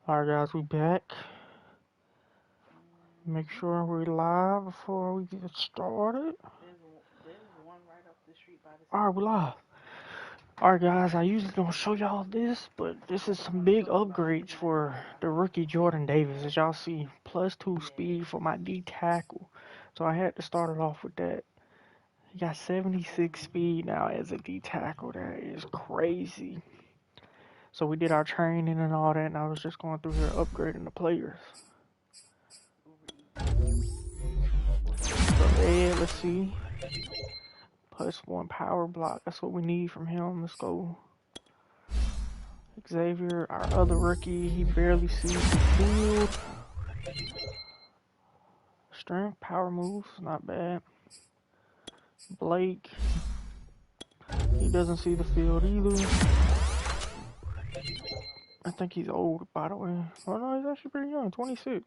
Alright guys, we back. Make sure we're live before we get started. There's one right up the street by the Alright, we're live. Alright guys, I usually don't show y'all this, but this is some big upgrades for the rookie Jordan Davis. As y'all see, +2 speed for my D tackle. So I had to start it off with that. He got 76 speed now as a D tackle. That is crazy. So we did our training and all that, and I was just going through here upgrading the players. So let's see. +1 power block. That's what we need from him. Let's go. Xavier, our other rookie, he barely sees the field. Strength, power moves, not bad. Blake, he doesn't see the field either. I think he's old, by the way. Oh no, he's actually pretty young, 26.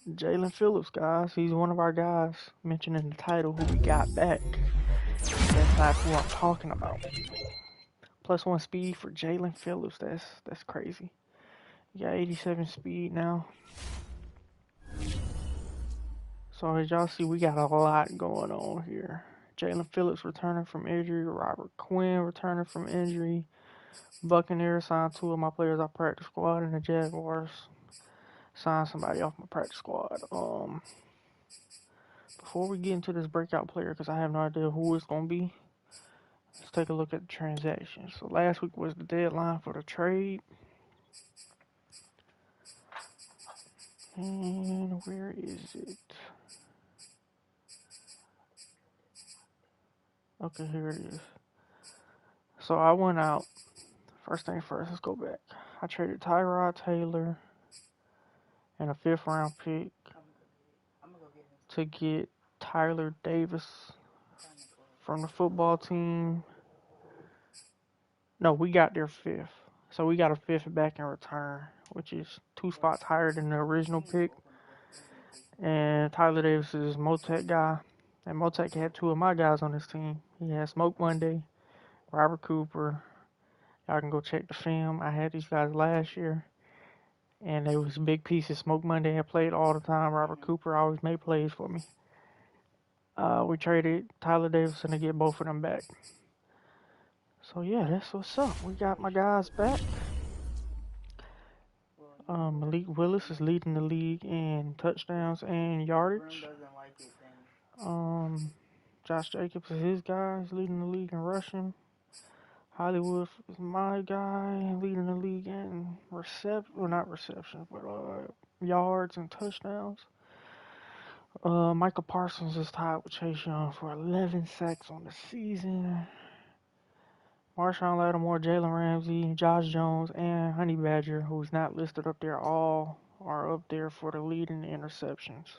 Jalen Phillips, guys, he's one of our guys mentioned in the title who we got back. That's not who I'm talking about. +1 speed for Jalen Phillips. That's crazy. He got 87 speed now. So as y'all see, we got a lot going on here. Jalen Phillips returning from injury. Robert Quinn returning from injury. Buccaneers signed 2 of my players off practice squad, and the Jaguars signed somebody off my practice squad. Before we get into this breakout player, because I have no idea who it's going to be, let's take a look at the transactions. So last week was the deadline for the trade. And where is it? Okay, here it is. So I went out. First thing first, let's go back. I traded Tyrod Taylor and a 5th round pick to get Tyler Davis from the football team. No, we got their 5th. So we got a 5th back in return, which is 2 spots higher than the original pick. And Tyler Davis is Motec guy. And Motec had 2 of my guys on his team. He had Smoke Monday, Robert Cooper. Y'all can go check the film. I had these guys last year. And they was big pieces. Smoke Monday had played all the time. Robert Cooper always made plays for me. We traded Tyler Davidson to get both of them back. So yeah, that's what's up. We got my guys back. Malik Willis is leading the league in touchdowns and yardage. Josh Jacobs is his guy. He's leading the league in rushing. Hollywood is my guy, leading the league in not receptions, but yards and touchdowns. Michael Parsons is tied with Chase Young for 11 sacks on the season. Marshawn Lattimore, Jalen Ramsey, Josh Jones, and Honey Badger, who's not listed up there, all are up there for the lead in the interceptions.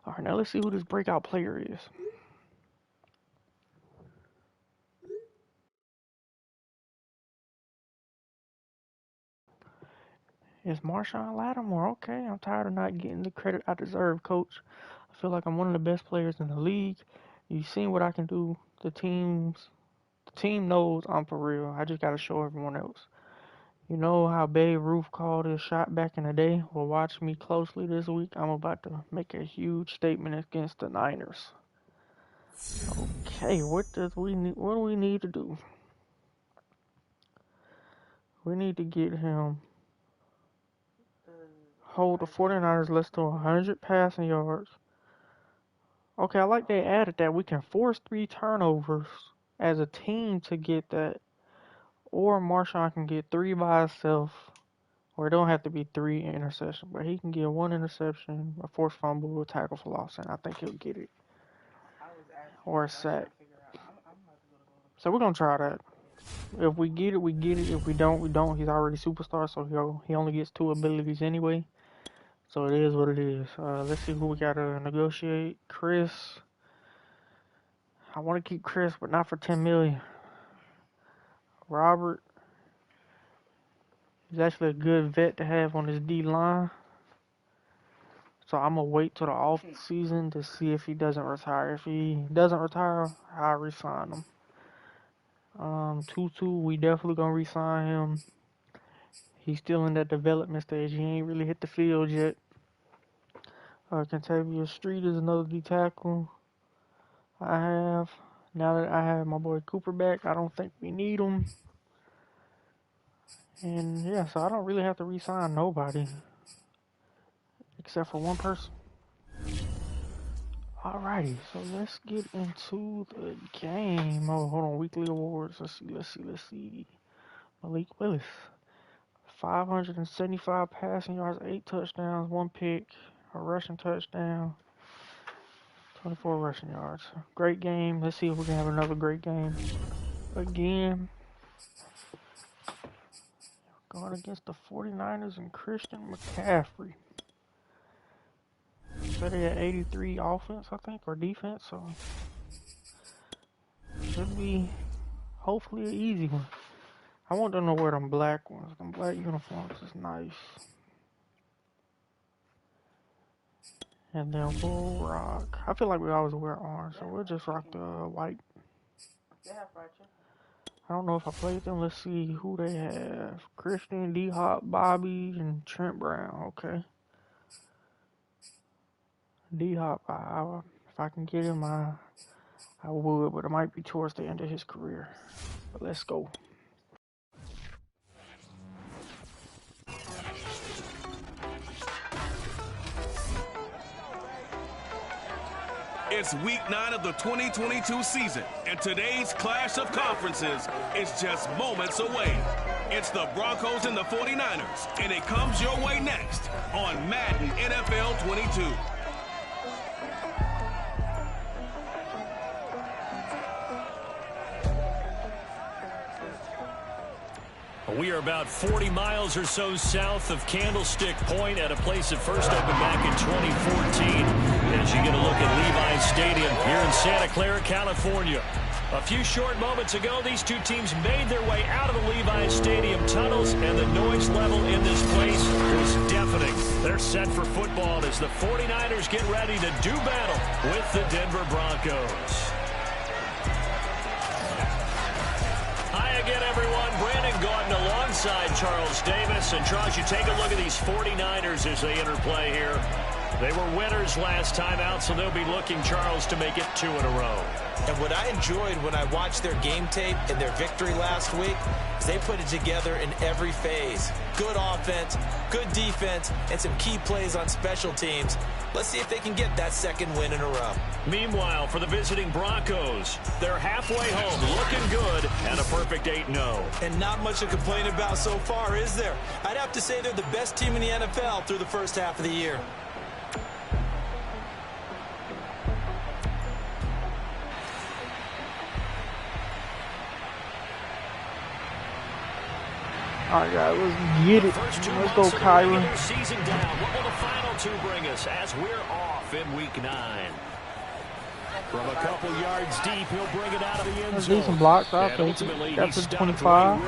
Alright, now let's see who this breakout player is. It's Marshawn Lattimore. Okay, I'm tired of not getting the credit I deserve, coach. I feel like I'm one of the best players in the league. You've seen what I can do. The team knows I'm for real. I just gotta show everyone else. You know how Babe Ruth called his shot back in the day? Well, watch me closely this week. I'm about to make a huge statement against the Niners. Okay, what do we need to do? We need to get him hold the 49ers less than 100 passing yards. Okay, I like they added that. We can force 3 turnovers as a team to get that. Or Marshawn can get 3 by himself. Or it don't have to be 3 interceptions, but he can get 1 interception, a forced fumble, a tackle for loss, and I think he'll get it. Or a sack. So we're gonna try that. If we get it, we get it. If we don't, we don't. He's already superstar, so he only gets 2 abilities anyway. So it is what it is. Let's see who we gotta negotiate. Chris. I want to keep Chris, but not for $10 million. Robert. He's actually a good vet to have on his D line. So I'm going to wait till the off season to see if he doesn't retire. If he doesn't retire, I'll re-sign him. Tutu, we definitely going to re-sign him. He's still in that development stage. He ain't really hit the field yet. Kentavious Street is another D tackle I have. Now that I have my boy Cooper back, I don't think we need him. And yeah, so I don't really have to re-sign nobody. Except for one person. Alrighty, so let's get into the game. Oh, hold on, weekly awards. Let's see. Malik Willis. 575 passing yards, 8 touchdowns, 1 pick, a rushing touchdown, 24 rushing yards. Great game. Let's see if we can have another great game again. Going against the 49ers and Christian McCaffrey. So they had 83 offense, I think, or defense, so should be hopefully an easy one. I want them to wear them black ones. Them black uniforms is nice. And then we'll rock. I feel like we always wear orange, so we'll just rock the white. I don't know if I played them. Let's see who they have. Christian, D-Hop, Bobby, and Trent Brown. Okay. D-Hop, if I can get him, I would, but it might be towards the end of his career. But let's go. It's week 9 of the 2022 season, and today's clash of conferences is just moments away. It's the Broncos and the 49ers, and it comes your way next on Madden NFL 22. We are about 40 miles or so south of Candlestick Point at a place that first opened back in 2014. As you get a look at Levi's Stadium here in Santa Clara, California. A few short moments ago, these two teams made their way out of the Levi's Stadium tunnels, and the noise level in this place was deafening. They're set for football as the 49ers get ready to do battle with the Denver Broncos. Hi again, everyone. Brandon Gordon alongside Charles Davis. And Charles, you take a look at these 49ers as they interplay here. They were winners last time out, so they'll be looking, Charles, to make it 2 in a row. And what I enjoyed when I watched their game tape and their victory last week is they put it together in every phase. Good offense, good defense, and some key plays on special teams. Let's see if they can get that second win in a row. Meanwhile, for the visiting Broncos, they're halfway home, looking good, and a perfect 8-0. And not much to complain about so far, is there? I'd have to say they're the best team in the NFL through the first half of the year. All right, guys, let's get it. Let's go, Kyron. Season down. What will the final 2 bring us as we're off in week 9? From a couple yards deep, he'll bring it out of the end zone. Decent blocks, I think. Got to 25.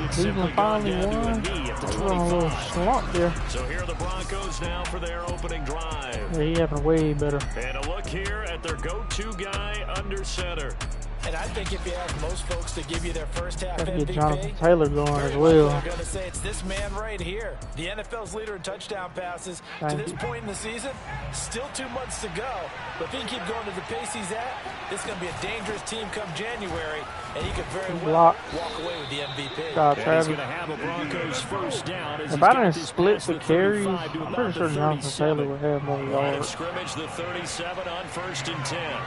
Cleveland finally won. We're on a little slump there. So here are the Broncos now for their opening drive. Yeah, he having way better. And a look here at their go-to guy under center. And I think if you ask most folks to give you their first half Got to MVP, get Jonathan Taylor going as well. They're going to say it's this man right here. The NFL's leader in touchdown passes. To this point in the season, still 2 months to go. But if he can keep going to the pace he's at, this is going to be a dangerous team come January. And he could very well walk away with the MVP. He's going to have a Broncos first down. If I didn't split the carries, I'm pretty sure Jonathan Taylor would have more yards. Scrimmage the 37 on 1st and 10.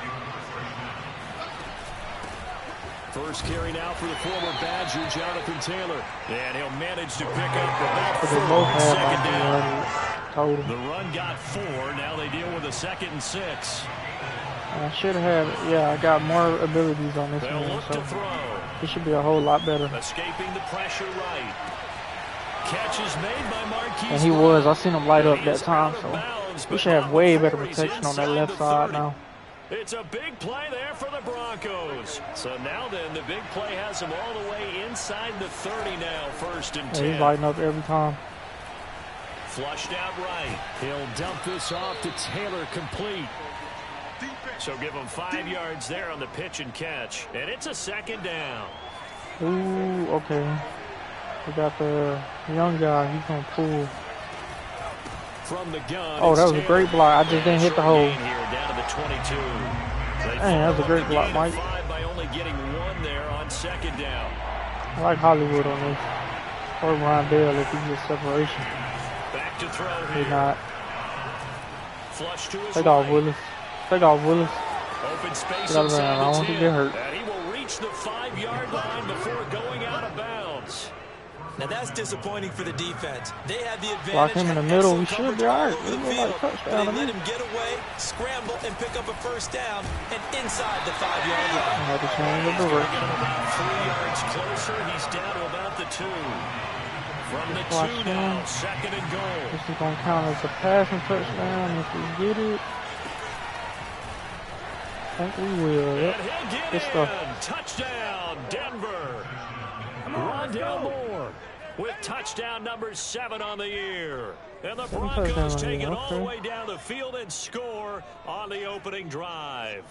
First carry now for the former Badger, Jonathan Taylor. And he'll manage to pick up about 4 on second down. The run got 4. Now they deal with a 2nd and 6. I should have had, yeah, I got more abilities on this one, so it should be a whole lot better. Escaping the pressure right. Catch is made by Marquise. And he was. I seen him light up that time, so we should have way better protection on that left side now. It's a big play there for the Broncos. So now then, the big play has him all the way inside the 30 now, 1st and 10. Yeah, he's lighting up every time. Flushed out right. He'll dump this off to Taylor, complete. So give him 5 yards there on the pitch and catch. And it's a second down. Ooh, okay. We got the young guy. He's going to pull. From the gun. Oh, that was a great block. I just didn't hit the hole. Here down to the 22. Dang, that was a great block, Mike. By only getting 1 there on second down. I like Hollywood on this. Or Rondell if he gets separation. Back to throw He here. not. Flush to his Take off, right. Willis. Take off, Willis. Open space Get out of there. inside I don't the want to 10. get hurt. And he will reach the 5-yard line before going out of bounds. Now that's disappointing for the defense. They had the advantage. Block him in the middle. We should be all right. Over the We field, like touchdown but to they me. let him get away, scramble, and pick up a first down, and inside the 5-yard line. I had to change the He's direction. about 3 yards closer. He's down to about the 2. From the 2 now, second and goal. This is going to count as a passing touchdown if we get it. I think we will. Yep. And he'll get Good in. stuff. Touchdown, Denver. Rondell Moore with touchdown number 7 on the year. And the 7 Broncos touchdowns on the take year, it all the okay. way down the field and score on the opening drive.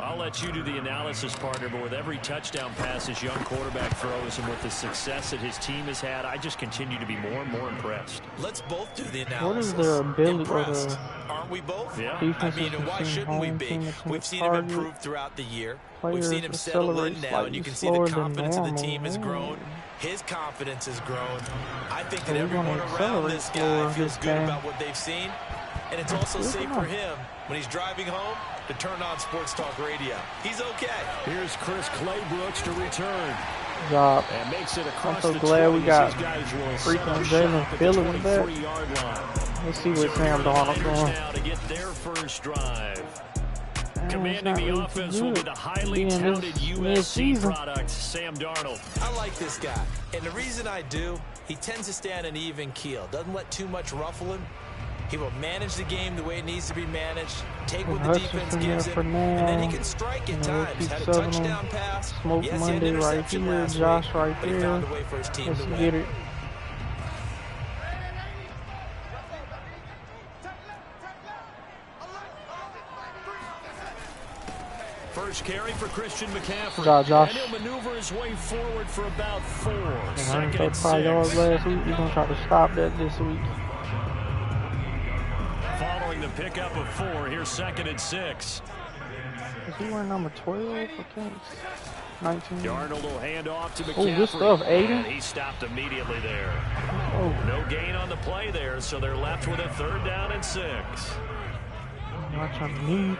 I'll let you do the analysis, partner, but with every touchdown pass his young quarterback throws and with the success that his team has had, I just continue to be more and more impressed. Let's both do the What is analysis. their ability or Impressed. the Aren't we both? Yeah. I defenses mean, and why between shouldn't we home be? team and We've seen him target? improve throughout the year. We've Players seen him settle in accelerate now, and you slightly can see the slower than confidence of the normal. team has Ooh. grown. His confidence has grown. I think So that we're gonna everyone around accelerate this guy for feels this good game. about what they've seen. And it's also Good safe enough. for him when he's driving home to turn on Sports Talk Radio. He's okay. Here's Chris Claybrooks to return. Good job. And makes it across I'm so the glad 20 we got as these guys will set freaking up Jalen shop at the Phillips back. 23-yard line. Let's see what So Sam the Darnold's Niners doing. now to get their first drive. Man, Commanding it's not the really offense too will be good the highly being touted this USC mid-season. product, Sam Darnold. I like this guy. And the reason I do, he tends to stay on an even keel. Doesn't let too much ruffle him. He will manage the game the way it needs to be managed, take what the Hutchinson's defense in gives there for him, and then he now. can strike You at know, times. keep Had a subbing him. touchdown pass. Smoke Yes, he had an Monday right interception here. last Josh week, right but he there. found a way for his team Let's to win. get it. First carry for Christian McCaffrey. Josh. And he'll maneuver his way forward for about 4. Second and 135 yards 6. last week. We're going to try to stop that this week. Following the pickup of 4, here's second and 6. Is he wearing number 12? I think. 19. Darnold will hand off to McCaffrey. Oh, good stuff, Aiden. And he stopped immediately there. Oh, No gain on the play there, so they're left with a 3rd down and 6. watch on me.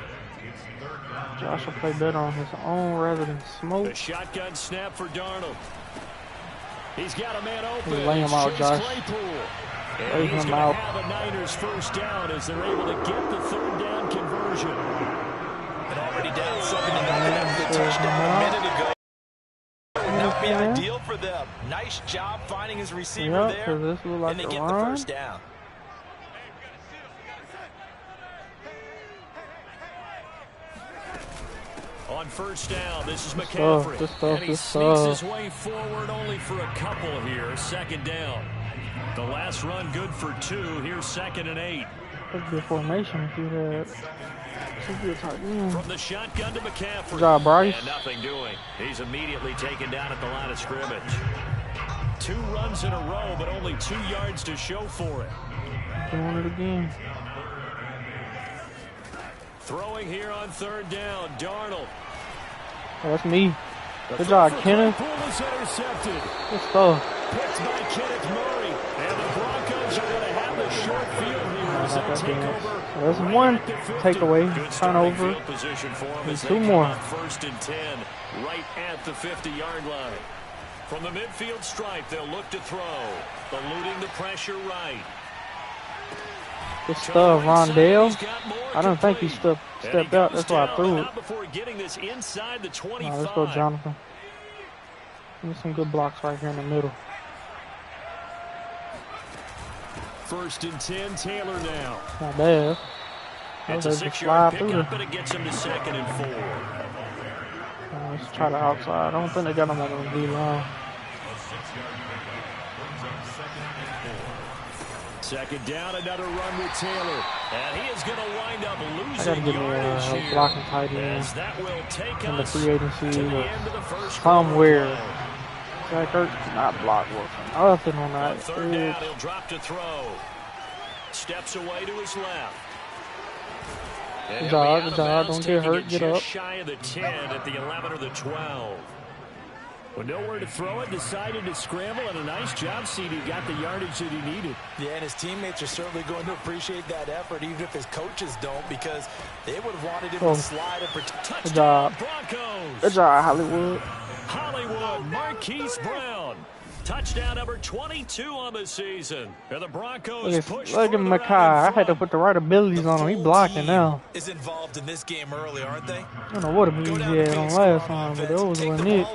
Josh will play better on his own rather than smoke. The shotgun snap for Darnold. He's got a man open. Lay him It's out, Chase Josh. Claypool. Lay And he's him going out. to have a Niners first down as they're able to get the 3rd down conversion. And already down 7-0 after the touchdown a minute ago. That would be ideal for them. Nice job finding his receiver Yep, there, 'cause this look like and they a get run. the first down. On first down, this is McCaffrey. Good stuff, And he good sneaks stuff. his way forward only for a couple here. 2nd down. The last run good for 2. Here's 2nd and 8. That's good formation if you had. Should be a tight end. From the shotgun to McCaffrey. Good job, Bryce. And nothing doing. He's immediately taken down at the line of scrimmage. 2 runs in a row, but only 2 yards to show for it. Doing it again. Throwing here on 3rd down, Darnold. Oh, that's me. Good job, Kenneth. Claypool is intercepted. Good stuff. Picked by Kenneth Murray. And the Broncos are going to have the short field here as they take over. That's one right at the 50. takeaway. Good starting Turnover. field position for them And as they 2 come more. up 1st and 10 right at the 50-yard line. From the midfield stripe, they'll look to throw. Eluding the pressure right. Good stuff, Rondell. I don't think he stepped out. That's why I threw it. Before getting this inside the 25. Let's go, Jonathan. There's some good blocks right here in the middle. 1st and 10, Taylor now. Not bad. It's a Let's 6-yard slide through pickup, there. but it gets him to 2nd and 4. Let's try the outside. I don't think they got him on the D line. Second down, another run with Taylor. And he is going to wind up I gotta losing get yardage me here. a blocking tight end As that will take in the us free agency to the or end of the first somewhere. quarter play. Zach Ertz did not block Wilson. Nothing on On that. third down, he'll drop to throw. Steps away to his left. Good job. Don't get hurt. Get up. Just shy of the 10 at the 11 or the 12. With nowhere to throw it, decided to scramble, and a nice job, CD. Got the yardage that he needed. Yeah, and his teammates are certainly going to appreciate that effort, even if his coaches don't, because they would have wanted him to slide and protect. Good job. Broncos. Good job, Hollywood. Hollywood, Marquise Brown. Touchdown number 22 on the season. And the Broncos push Look at Mackay. I had to put the right abilities on him. He blocking now. Is involved in this game early, aren't they? I don't know what abilities he had on last time, but those wasn't it.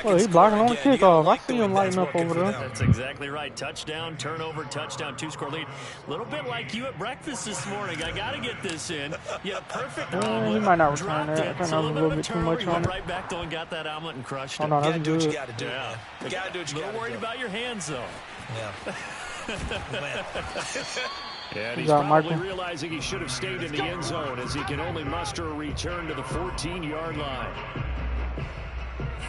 Oh, he blocking on the kickoff. I see him lighting up over there. That's exactly right. Touchdown, turnover, touchdown, 2-score lead. A little bit like you at breakfast this morning. I got to get this in. You had a perfect omelet. He might not return Dropped that. I it. think So that was a little bit too much on went it. right back though and got that omelet and crushed it. Oh, no, that's good. You got to do it. Yeah. You got to do what you got to do. A little worried about your hands, though. Yeah. And he's job, probably Michael. realizing he should have stayed in the end zone as he can only muster a return to the 14-yard line.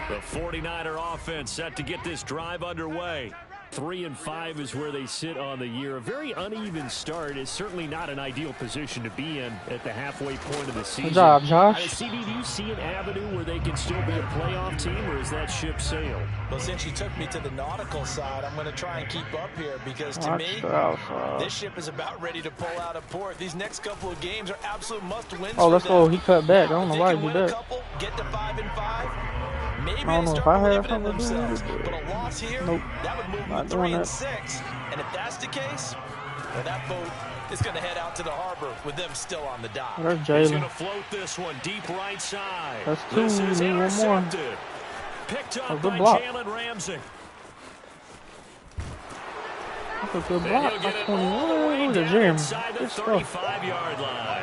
The 49er offense set to get this drive underway. 3-5 is where they sit on the year. A very uneven start is certainly not an ideal position to be in at the halfway point of the season. Good job, Josh. CD, do you see an avenue where they can still be a playoff team, or is that ship sailed? Well, since you took me to the nautical side, I'm going to try and keep up here because to me, this ship is about ready to pull out of port. These next couple of games are absolute must-wins. Oh, let's go. He cut back. I don't know why he did that. Get to 5-5. Maybe I don't know if I have something to do with it. But a loss here, Nope. that would move Not to doing 3-6. And if that's the case, well, that boat is going to head out to the harbor with them still on the dock. There's He's going Jalen. to float this one deep right side. That's two. This is We need one more. intercepted. Picked A up good by block. Jalen Ramsey. That's a good And block. he'll By get it all the 21. way Look at down Jeremy. inside the Good stuff. 35-yard line.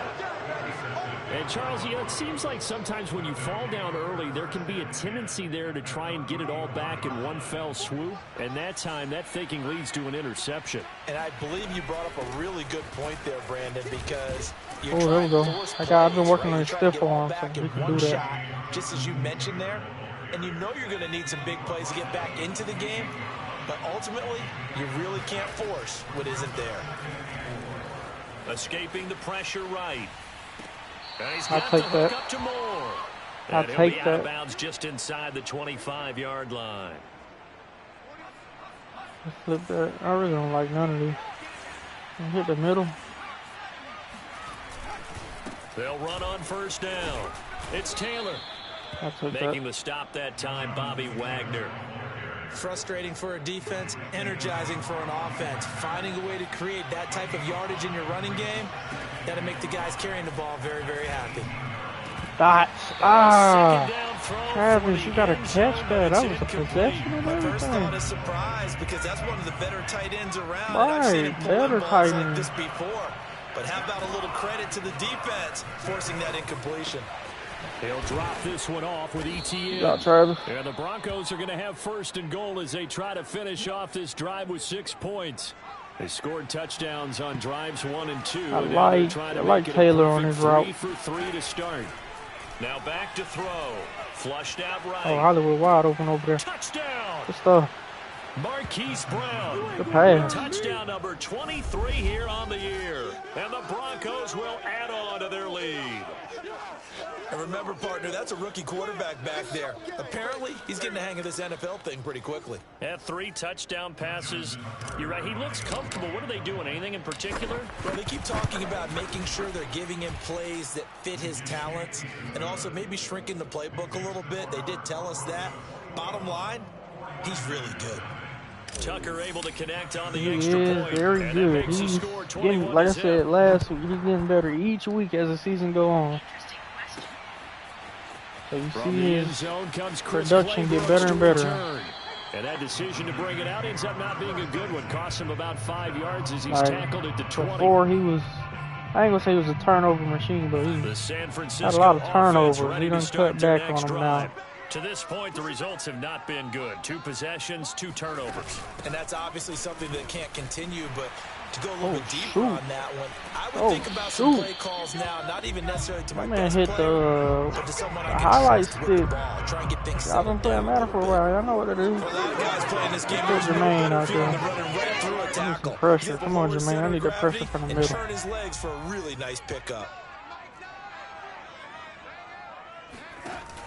And Charles, you know, it seems like sometimes when you fall down early, there can be a tendency there to try and get it all back in one fell swoop. And that time, that thinking leads to an interception. And I believe you brought up a really good point there, Brandon, because you're Oh, there we trying go. to force I've been plays, working right? on his You're trying to stiff get all arm, so back he in can one do that. shot, just as you mentioned there. And you know you're going to need some big plays to get back into the game. But ultimately, you really can't force what isn't there. Escaping the pressure right. And he's I'll got take to hook that. up to Moore. I'll And he'll take be out that. of bounds just inside the 25-yard line. Flip that. I really don't like none of these. Hit the middle. They'll run on first down. It's Taylor. I took Making that. the stop that time, Bobby Wagner. Frustrating for a defense, energizing for an offense. Finding a way to create that type of yardage in your running game, that'll make the guys carrying the ball very, very happy. Dots. Second Ah. down throw Travis, for you the got to end catch zone, that. and That it's was a incomplete. possession and My first thought everything. is surprise because that's one of the better tight ends around. Right, And I've seen him pull in better balls tight like end. this before. But how about a little credit to the defense forcing that incompletion? He'll drop this one off with ETN. Good job, Travis. And the Broncos are going to have first and goal as they try to finish off this drive with 6 points. They scored touchdowns on drives 1 and 2. I and now they're like- trying to I like make it a Taylor on perfect his route. 3 for 3 to start. Now back to throw. Flushed out right. Oh, Hollywood wide open over there. Touchdown. Good stuff. Marquise Brown. Good pass. Touchdown number 23 here on the year. And the Broncos will add on to their lead. And remember, partner, that's a rookie quarterback back there. Apparently, he's getting the hang of this NFL thing pretty quickly. Had 3 touchdown passes. You're right. He looks comfortable. What are they doing? Anything in particular? Well, they keep talking about making sure they're giving him plays that fit his talents and also maybe shrinking the playbook a little bit. They did tell us that. Bottom line, he's really good. Tucker able to connect on the He extra is point. very And that good. makes the He's score getting, 21 like I to said 10. last week, he's getting better each week as the season go on. So you From see the end his zone comes Chris production get Claybrooks better to and better. return. And that decision to bring it out ends up not being a good one. Cost him about 5 yards as he's Like, tackled at the 20. before he was, I ain't gonna say he was a turnover machine, but he The San Francisco had a lot of offense turnovers. ready He to done start cut their back on next him drive. now. To this point, the results have not been good. 2 possessions, 2 turnovers. And that's obviously something that can't continue, but to go a little bit deeper on that one, I would think about some play calls now, not even necessarily to my best player, but to someone I can trust with the ball. Try and get things settled down. Madden for a while. I know what it is. For a lot of guys playing this game, there's Jermaine out there. Running right through a tackle. Pressure. Come on, Jermaine. I need the pressure from the middle. And turn his legs for a really nice pickup.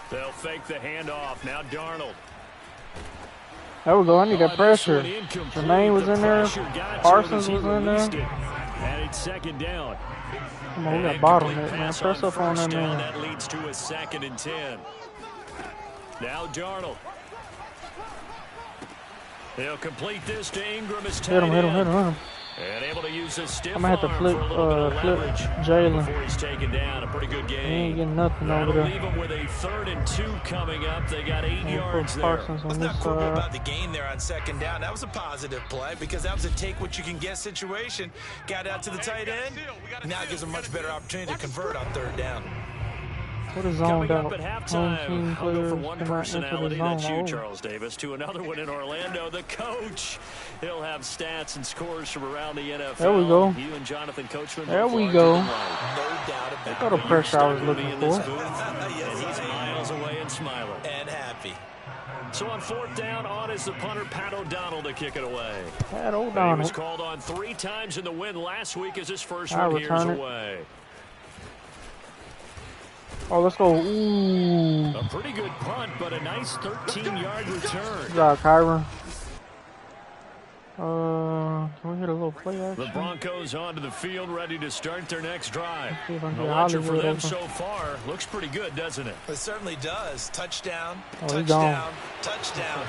They'll fake the handoff. Now Darnold. There we go. I need that pressure. Jermaine was in there. Parsons was in there. And it's second down. Come on, we got bottleneck, man. Press up on that man. That leads to a 2nd and 10. Now Darnold. They'll complete this to Ingram as tight end. Hit him. And able to use a stiff I'm gonna have to flip Jalen. Before he's taken down. A pretty good game. He ain't getting nothing over That'll there. leave him with a 3rd and 2 coming up. They got 8 yards there. Let's not quibble about the gain there on 2nd down. That was a positive play because that was a take-what-you-can-get situation. Got out to the tight end. Now it gives a much better opportunity to convert on 3rd down. What is zoned out? Up at halftime, I'll go from one personality, that's you, Charles Davis, to another one in Orlando. The coach, he'll have stats and scores from around the NFL. There we go. You and Jonathan Coachman. There we go. No doubt about it. That's the pressure I was looking for. And he's miles away and smiling. And happy. So on 4th down, on is the punter, Pat O'Donnell, to kick it away. Pat He O'Donnell. was called on 3 times in the win last week as his first one here's away. Oh, let's go. Ooh. A pretty good punt, but a nice 13-yard return. Good job, Kyron. Can we hit a little play action? The Broncos onto the field, ready to start their next drive. See if I can The get lecture for Hollywood them open. so far looks pretty good, doesn't it? It certainly does. Touchdown, Oh, touchdown, touchdown.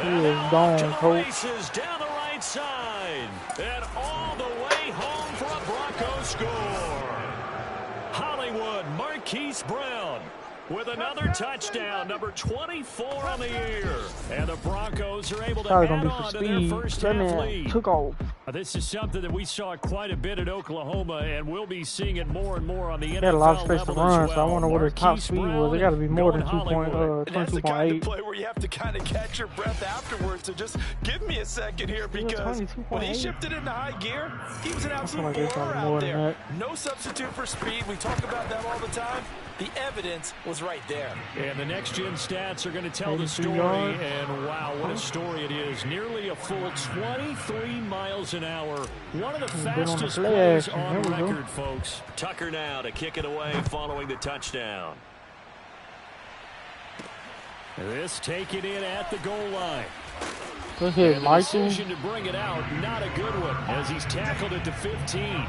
He is gone, coach. Races down the right side and all the way home for a Broncos score. Hollywood, Marquise Brown with another touchdown, number 24 on the year. And the Broncos are able to Probably add gonna be on for to their speed. first That half man lead. took off. This is something that we saw quite a bit at Oklahoma, and we'll be seeing it more and more on the NFL He had a lot of space to level run, as so I well. wonder what his top Marquise speed was. Brown It got to be more than going Hollywood. And that's the kind of 22.8. play where you have to kind of catch your breath afterwards. So just give me a second here because when he 22.8. shifted into high gear, he was an absolute like it's blur more out than there. that. No substitute for speed. We talk about that all the time. The evidence was right there. And the next-gen stats are going to tell the 82 story, yards. and wow, what a story it is. Nearly a full 23 miles an hour. One of the fastest play plays action. on There we go. record, folks. Tucker now to kick it away following the touchdown. This taken in at the goal line. Good hit, And the Michael. decision to bring it out, not a good one, as he's tackled at the 15.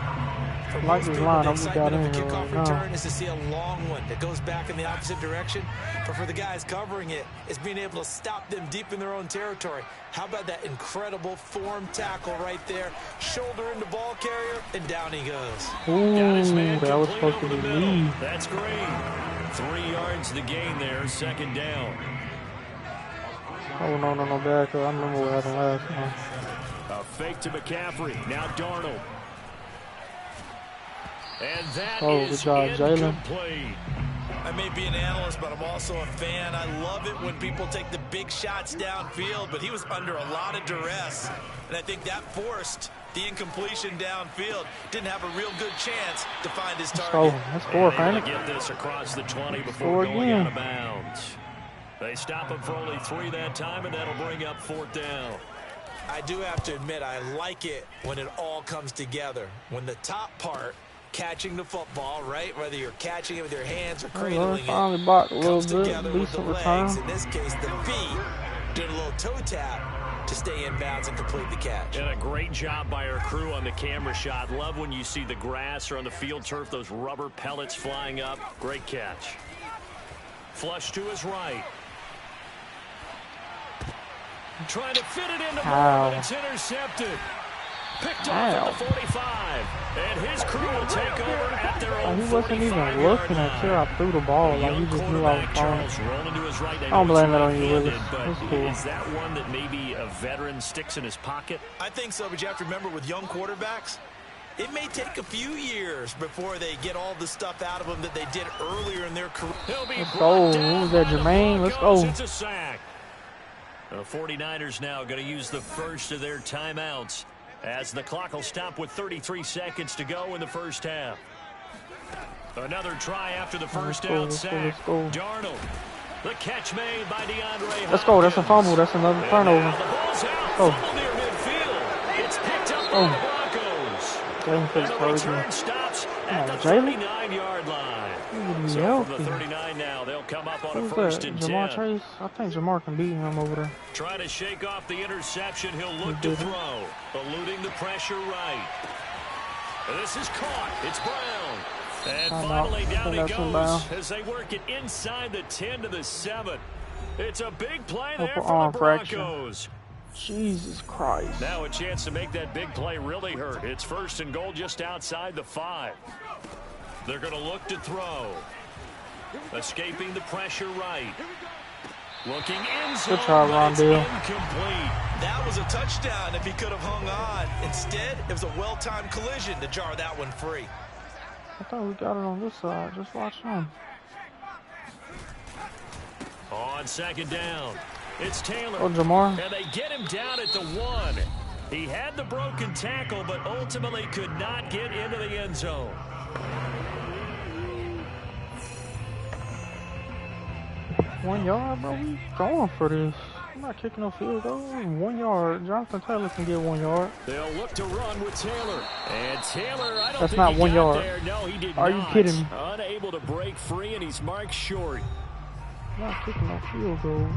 For Like most his people, line, the we got excitement in of the here kickoff right now. return is to see a long one that goes back in the opposite direction. But for the guys covering it, it's being able to stop them deep in their own territory. How about that incredible form tackle right there? Shoulder into ball carrier, and down he goes. Ooh, that was supposed to be lead. That's great. 3 yards the gain there, 2nd down. Oh, no, back. I remember what happened last time. A fake to McCaffrey. Now Darnold. And that Good is job, Jalen. incomplete. I may be an analyst, but I'm also a fan. I love it when people take the big shots downfield, but he was under a lot of duress. And I think that forced the incompletion downfield. Didn't have a real good chance to find his target. Oh, that's 4, And ain't they it? get this across the 20 before Four going again. out of bounds. They stop him for only 3 that time, and that'll bring up 4th down. I do have to admit, I like it when it all comes together. When the top part, catching the football, right? Whether you're catching it with your hands or cradling Finally it, blocked a little comes bit. together with the Decent legs. return. In this case, the feet, doing a little toe tap to stay in bounds and complete the catch. And a great job by our crew on the camera shot. Love when you see the grass or on the field turf, those rubber pellets flying up. Great catch. Flush to his right. Trying to fit it into Moore, but it's intercepted. Picked off at the 45. And his crew will take over at their own He wasn't even looking until I threw the ball. Like, he just knew I was throwing. Charles rolling to his right. I don't blame that on you, Willis. But That's cool. is that one that maybe a veteran sticks in his pocket? I think so, but you have to remember with young quarterbacks, It may take a few years before they get all the stuff out of them that they did earlier in their career. Let's go. Who was that, Jermaine? Let's go. It's a sack. The 49ers now going to use the first of their timeouts as the clock will stop with 33 seconds to go in the first half. Another try after the first down sack. Darnold. The catch made by DeAndre. Let's go. That's a fumble. That's another turnover. The ball's out. Fumble near midfield. It's picked up by the Broncos. And the return stops at the 39-yard line. So from the 39 now, they'll come up on a first and 10. Jamar Chase? I think Jamar can beat him over there. Trying to shake off the interception. He'll look to throw. Eluding the pressure right. This is caught. It's Brown. And finally down he goes as they work it inside the 10 to the 7. It's a big play there for the Broncos. Jesus Christ. Now a chance to make that big play really hurt. It's first and goal just outside the 5. They're going to look to throw. Escaping the pressure right. Looking in zone, but it's incomplete. That was a touchdown if he could have hung on. Instead, it was a well-timed collision to jar that one free. I thought we got it on this side. Just watch him. On second down, it's Taylor. Oh, Jamar. And they get him down at the 1. He had the broken tackle, but ultimately could not get into the end zone. One yard, bro. We going for this. I'm not kicking no field goal. 1 yard. Jonathan Taylor can get 1 yard. They'll look to run with Taylor. And Taylor, I don't That's think not he 1 got yard. there. No, he did Are not. you kidding me? Unable to break free, and he's marked short. I'm not kicking no field goal.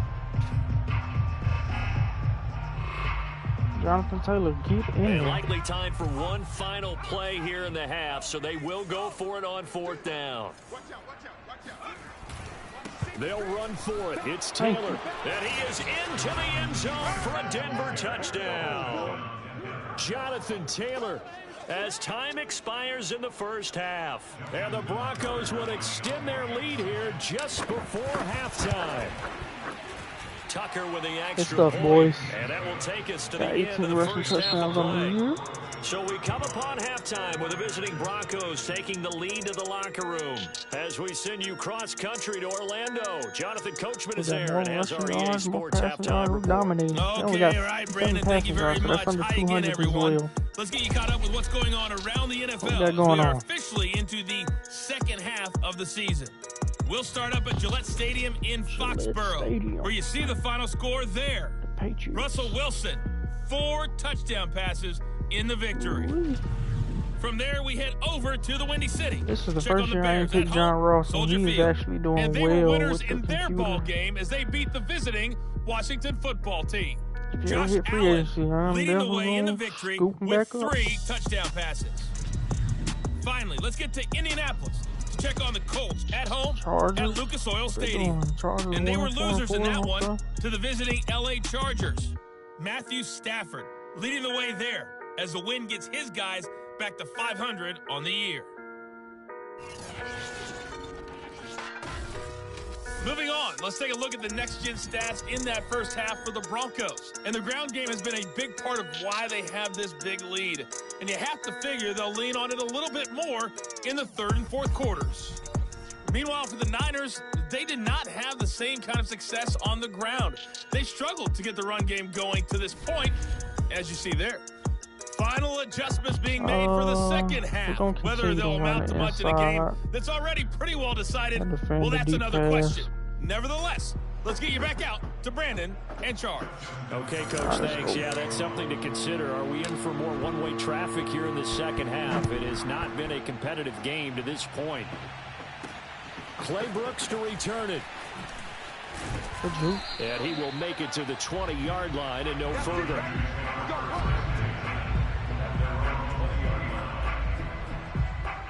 Jonathan Taylor, get in there. Likely time for one final play here in the half, so they will go for it on 4th down. They'll run for it. It's Taylor. And he is into the end zone for a Denver touchdown. Jonathan Taylor, as time expires in the first half. And the Broncos will extend their lead here just before halftime. Tucker with the extra point, boys. and that will take us to the end of the first half of play. So we come upon halftime with the visiting Broncos taking the lead to the locker room. As we send you cross-country to Orlando, Jonathan Coachman is there and has our EA Sports halftime report. Okay, all right, Brandon, thank you very much. Hi again, everyone. Let's get you caught up with what's going on around the NFL. We are officially into the second half of the season. We'll start up at Gillette Stadium in Foxborough, where you see the final score there. Russell Wilson, 4 touchdown passes in the victory. From there, we head over to the Windy City. This is the first year I ain't picked John Ross, and he's actually doing and they well were winners with the in their computer. ball game as they beat the visiting Washington football team. Yeah, Josh Allen leading the way in the definitely victory scooping with back up. 3 touchdown passes. Finally, let's get to Indianapolis to check on the Colts at home at Lucas Oil Stadium. And they were losers in that one to the visiting LA Chargers. Matthew Stafford leading the way there as the win gets his guys back to 500 on the year. Moving on, let's take a look at the next-gen stats in that first half for the Broncos. And the ground game has been a big part of why they have this big lead. And you have to figure they'll lean on it a little bit more in the third and fourth quarters. Meanwhile, for the Niners, they did not have the same kind of success on the ground. They struggled to get the run game going to this point, as you see there. Final adjustments being made for the second half. Whether they'll amount to much in a game that's already pretty well decided, well, that's another question. Nevertheless, let's get you back out to Brandon and Charles. Okay, Coach, thanks. Yeah, that's something to consider. Are we in for more one-way traffic here in the second half? It has not been a competitive game to this point. Clay Brooks to return it. And he will make it to the 20-yard line and no further.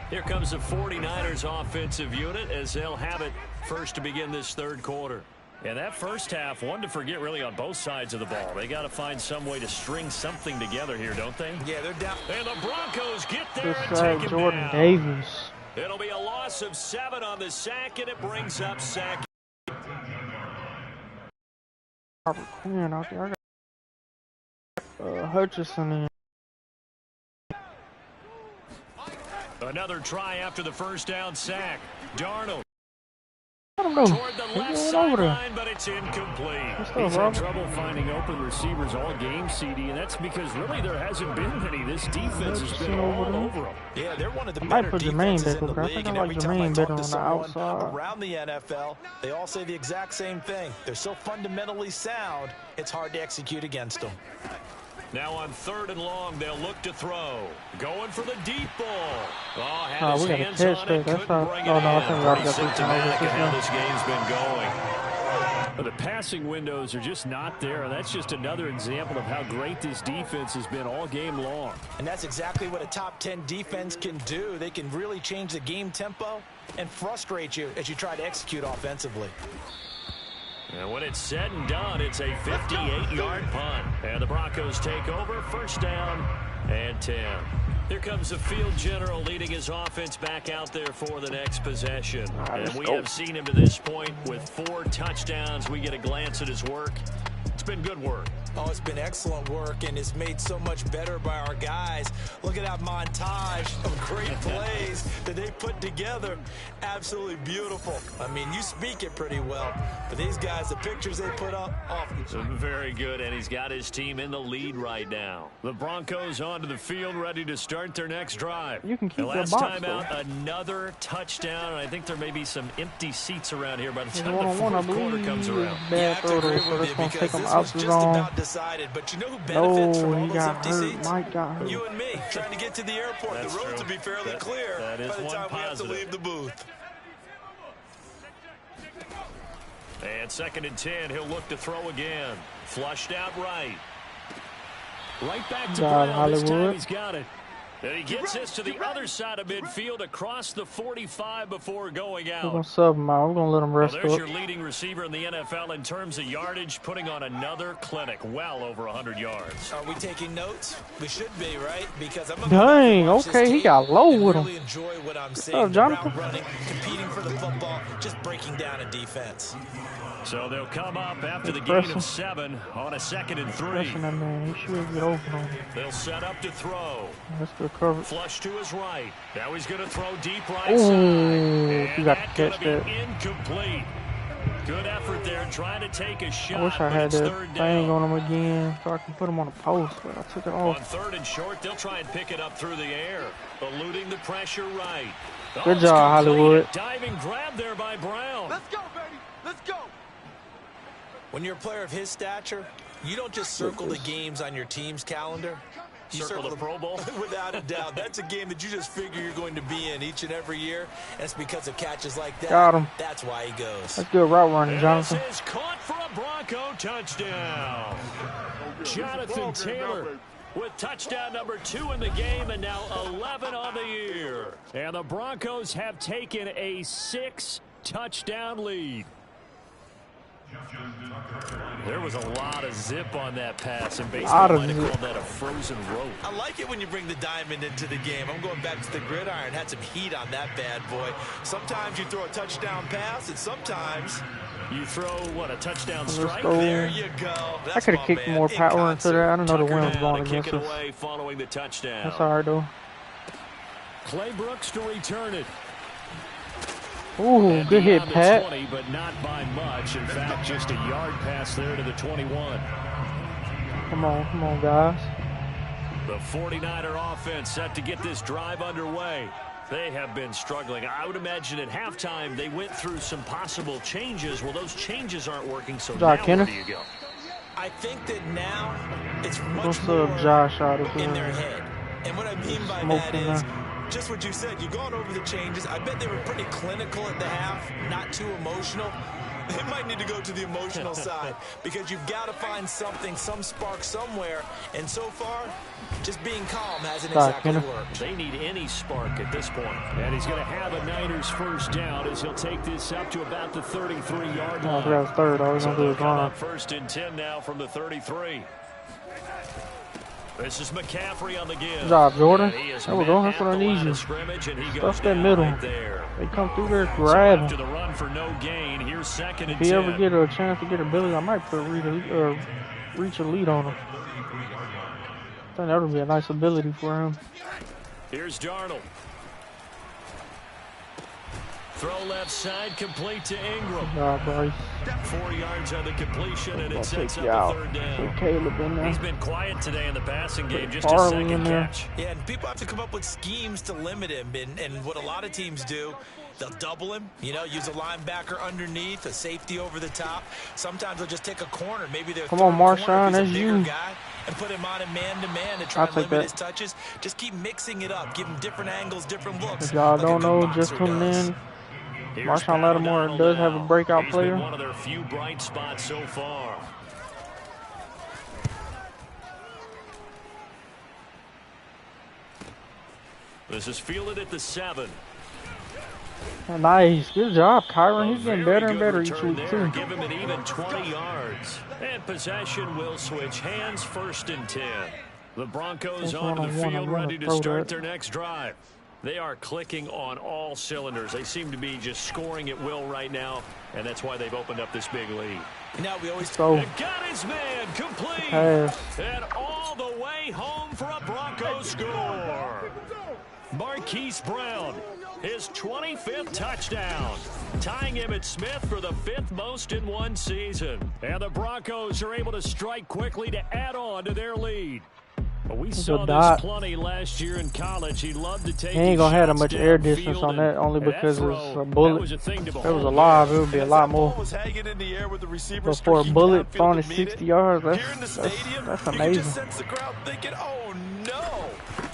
Here comes the 49ers offensive unit as they'll have it first to begin this third quarter. And that first half, one to forget really on both sides of the ball. They got to find some way to string something together here, don't they? Yeah, they're down. And the Broncos get there and This take him Jordan down. Davis. It'll be a loss of 7 on the sack, and it brings up sack. Robert Quinn out there. I got Hutchinson in. Another try after the first down sack. Darnold. I don't know. Toward the left sideline, but it's incomplete. He's had trouble finding open receivers all game, CD, and that's because really there hasn't been any. This defense has been all over them. Yeah, they're one of the better defenses in the back. league, I and like every time I Jermaine talk better to on the someone outside. around the NFL, they all say the exact same thing. They're so fundamentally sound, it's hard to execute against them. Now on 3rd and long, they'll look to throw. Going for the deep ball. Oh, had his hands on it, couldn't bring it in. Pretty symptomatic of how this game's been going. Well, the passing windows are just not there, and that's just another example of how great this defense has been all game long. And that's exactly what a top 10 defense can do. They can really change the game tempo and frustrate you as you try to execute offensively. And when it's said and done, it's a 58-yard punt. And the Broncos take over, 1st down and 10. Here comes the field general leading his offense back out there for the next possession. And we have seen him to this point with 4 touchdowns. We get a glance at his work. It's been good work. Oh, it's been excellent work, and it's made so much better by our guys. Look at that montage of great plays that they put together. Absolutely beautiful. I mean, you speak it pretty well, but these guys, the pictures they put up, very good, and he's got his team in the lead right now. The Broncos onto the field, ready to start their next drive. You can keep the last box, time out, another touchdown, and I think there may be some empty seats around here by the time the 4th quarter comes around. Bad throw, so this one's take him out the zone. Decided, but you know who benefits from all he those got empty hurt. seats? Mike got hurt. You and me, trying to get to the airport. That's the roads true. will be fairly clear that is by the time one we have to positive. leave the booth. And 2nd and 10, he'll look to throw again. Flushed out right. Right back to Brown. This time he's got it. And he gets this to the other side of midfield across the 45 before going out. We're going to sub him out. We're going to let him rest There's up. your leading receiver in the NFL in terms of yardage, putting on another clinic, well over 100 yards. Are we taking notes? We should be, right? Because I'm Dang, okay, he got low with him. really enjoy what I'm seeing. Oh, Jonathan. Running, competing for the football, just breaking down a defense. So they'll come up after the gain of 7 on a 2nd and 3. That man. He should get open on him. They'll set up to throw. That's good coverage. Flush to his right. Now he's going to throw deep right Ooh, side. he got to catch that. Incomplete. Good effort there trying to take a shot. I wish I had that thing on him again so I can put him on the post, but I took it off. On 3rd and short, they'll try and pick it up through the air. Eluding the pressure right. Good job, Hollywood. Diving grab there by Brown. Let's go, baby. Let's go. When you're a player of his stature, you don't just circle the games on your team's calendar. You circle the Pro Bowl? Without a doubt. That's a game that you just figure you're going to be in each and every year. And it's because of catches like that. Got him. That's why he goes. That's good route running, Jonathan. This is caught for a Bronco touchdown. Jonathan Taylor with touchdown number 2 in the game, and now 11 on the year. And the Broncos have taken a 6-touchdown lead. There was a lot of zip on that pass, and baseball might have called that a frozen rope. I like it when you bring the diamond into the game. I'm going back to the gridiron. Had some heat on that bad boy. Sometimes you throw a touchdown pass, and sometimes you throw, what, a touchdown strike? There you go. I could have kicked more power into that. I don't know the wind was going against us. Away following the touchdown. That's all right, though. Clay Brooks to return it. Ooh, good hit, Pat. 20, but not by much. In fact, just a yard pass there to the 21. Come on, guys. The 49er offense set to get this drive underway. They have been struggling. I would imagine at halftime they went through some possible changes. Well, those changes aren't working, so now where do you go? I think that now it's much What's more up, Josh out of in their head. And what I mean by that is just what you said. You've gone over the changes. I bet they were pretty clinical at the half, not too emotional. They might need to go to the emotional side because you've got to find something, some spark somewhere. And so far, just being calm hasn't exactly worked. They need any spark at this point. And he's going to have a Niners first down as he'll take this up to about the 33-yard line. Oh, that's third. All he's going to do is run. 1st and 10 now from the 33. This is McCaffrey on the give. Good job, Jordan. There we go. That's what I need you. Stuff that middle. Right there. They come through there, grab him. To the run for no gain. Here's 2nd and 10. If he ever get a chance to get a Billy, I might put reach a lead on him. I think that would be a nice ability for him. Here's Darnold. Throw left side, complete to Ingram. Good job, Bryce. 4 yards on the completion, and it sets up a third down. Caleb in there. He's been quiet today in the passing game, just Farley a second in there. catch. Yeah, and people have to come up with schemes to limit him. And what a lot of teams do, they'll double him, you know, use a linebacker underneath, a safety over the top. Sometimes they'll just take a corner. Maybe they're come on, Marshawn, that's you. Guy, and put him on a man-to-man to try to limit his touches. Just keep mixing it up. Give him different angles, different looks. If y'all like don't know, just tuning in. Marshawn Lattimore does have a breakout player. One of their few bright spots so far. This is fielded at the 7. Nice. Good job, Kyron. He's getting better and better each week, too. Give him an even 20 yards. And possession will switch hands, 1st and 10. The Broncos onto the field, ready to start their next drive. They are clicking on all cylinders. They seem to be just scoring at will right now, and that's why they've opened up this big lead. Now we always got his man complete. And all the way home for a Broncos score. Marquise Brown, his 25th touchdown, tying Emmitt Smith for the 5th most in one season. And the Broncos are able to strike quickly to add on to their lead. We saw this plenty last year in college. He loved to take. He ain't gonna have that much air distance on that, only because it's a bullet. If it was alive, it would be a lot more. But for a bullet throwing it 60 yards, that's amazing. Sense the crowd thinking, "Oh no!"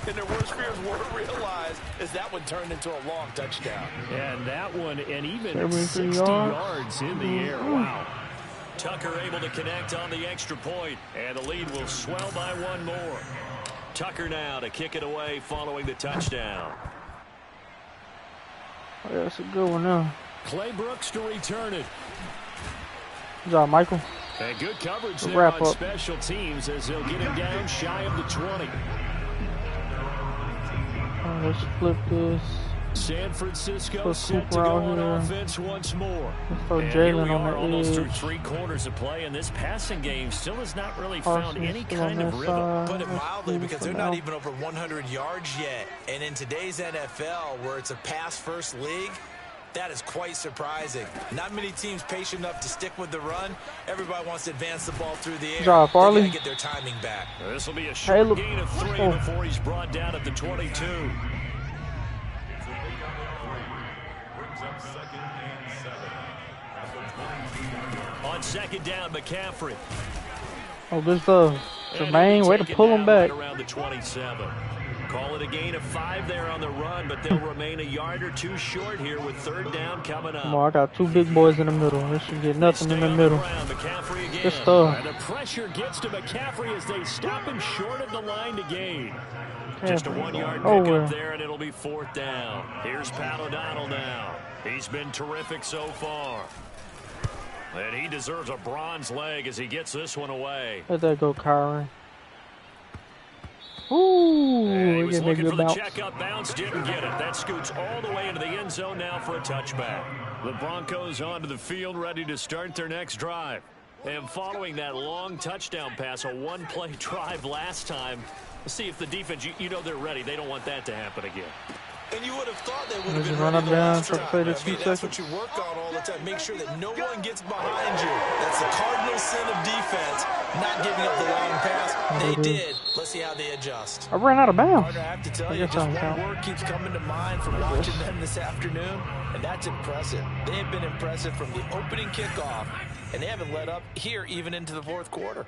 And their worst fears weren't realized as that one turned into a long touchdown. And that one, and even 60 yards in the air. Wow. Tucker able to connect on the extra point, and the lead will swell by one more. Tucker now to kick it away following the touchdown. Yeah, that's a good one now. Clay Brooks to return it. Good job, Michael. And good coverage there on special teams as they'll get him down shy of the 20. Let's flip this. San Francisco set to go on offense once more. And here we are almost through 3 quarters of play, and this passing game still has not really found any kind of rhythm. Put it mildly, because they're not even over 100 yards yet. And in today's NFL, where it's a pass-first league, that is quite surprising. Not many teams patient enough to stick with the run. Everybody wants to advance the ball through the air. Good job, Farley. They gotta get their timing back. This will be a short gain of 3 before he's brought down at the 22. On 2nd down, McCaffrey. Oh, good stuff. Jermaine, way to pull him back. Right around the 27. Call it a gain of 5 there on the run, but they'll remain a yard or 2 short here with 3rd down coming up. Come on, I got 2 big boys in the middle. They should get nothing in the middle. Good stuff. And the pressure gets to McCaffrey as they stop him short of the line to gain. Just a 1-yard pickup there, and it'll be 4th down. Here's Pat O'Donnell now. He's been terrific so far. And he deserves a bronze leg as he gets this one away. Let that go, Kyron. Ooh, he was looking for the checkup bounce, didn't get it. That scoots all the way into the end zone now for a touchback. The Broncos onto the field, ready to start their next drive. And following that long touchdown pass, a 1-play drive last time, let's see if the defense, you know they're ready. They don't want that to happen again. And you would have thought they would have been run ready up the down, last play drive. the 2 that's seconds. what you work on all the time. Make sure that no one gets behind you. That's the cardinal sin of defense, not giving up the long pass. They did. Let's see how they adjust. I ran out of bounds. Partner, I have to tell you, just one word keeps coming to mind from watching them this afternoon, and that's impressive. They have been impressive from the opening kickoff, and they haven't let up here even into the 4th quarter.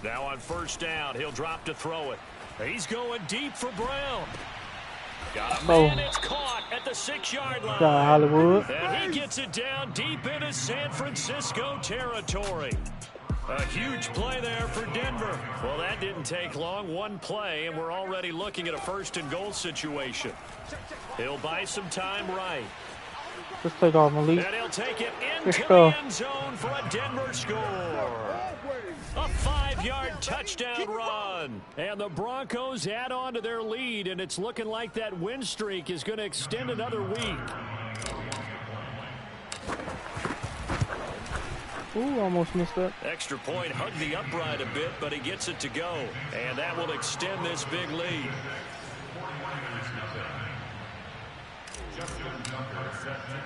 Now on 1st down, he'll drop to throw it. He's going deep for Brown. Got a man, it's caught at the 6-yard line. Hollywood. And he gets it down deep into San Francisco territory. A huge play there for Denver. Well, that didn't take long. 1 play, and we're already looking at a 1st and goal situation. He'll buy some time right. Let's take off, Malik. And he'll take it into the end zone for a Denver score. A 5-yard touchdown run. And the Broncos add on to their lead, and it's looking like that win streak is going to extend another week. Ooh, almost missed that. Extra point, hugged the upright a bit, but he gets it to go. And that will extend this big lead.